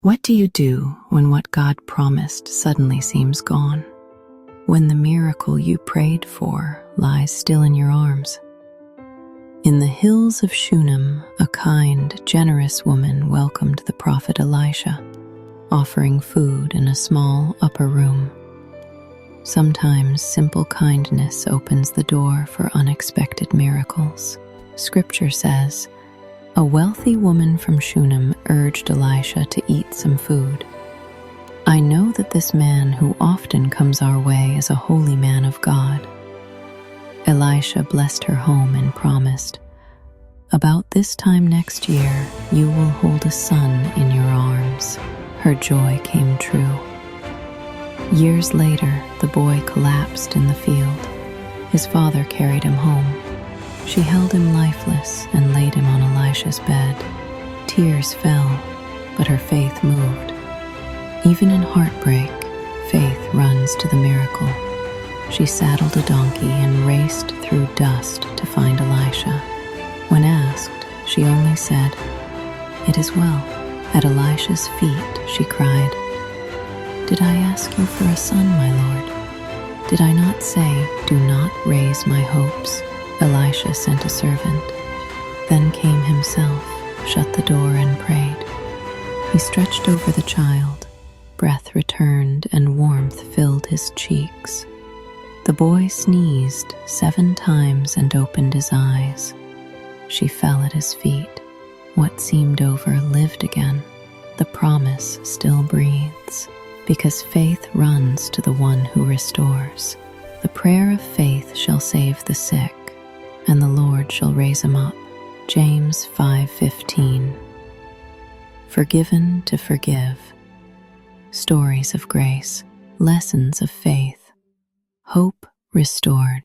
What do you do when what God promised suddenly seems gone? When the miracle you prayed for lies still in your arms? In the hills of Shunem, a kind, generous woman welcomed the prophet Elisha, offering food in a small upper room. Sometimes simple kindness opens the door for unexpected miracles. Scripture says, "A wealthy woman from Shunem urged Elisha to eat some food. I know that this man who often comes our way is a holy man of God." Elisha blessed her home and promised, "About this time next year, you will hold a son in your arms." Her joy came true. Years later, the boy collapsed in the field. His father carried him home. She held him lifeless and laid him on Elisha's bed. Tears fell, but her faith moved. Even in heartbreak, faith runs to the miracle. She saddled a donkey and raced through dust to find Elisha. When asked, she only said, "It is well." At Elisha's feet, she cried, "Did I ask you for a son, my Lord? Did I not say, 'Do not raise my hopes'?" Elisha sent a servant, then came himself, shut the door and prayed. He stretched over the child. Breath returned and warmth filled his cheeks. The boy sneezed 7 times and opened his eyes. She fell at his feet. What seemed over lived again. The promise still breathes, because faith runs to the one who restores. The prayer of faith shall save the sick, and the Lord shall raise him up. James 5:15. Forgiven to forgive. Stories of grace, lessons of faith, hope restored.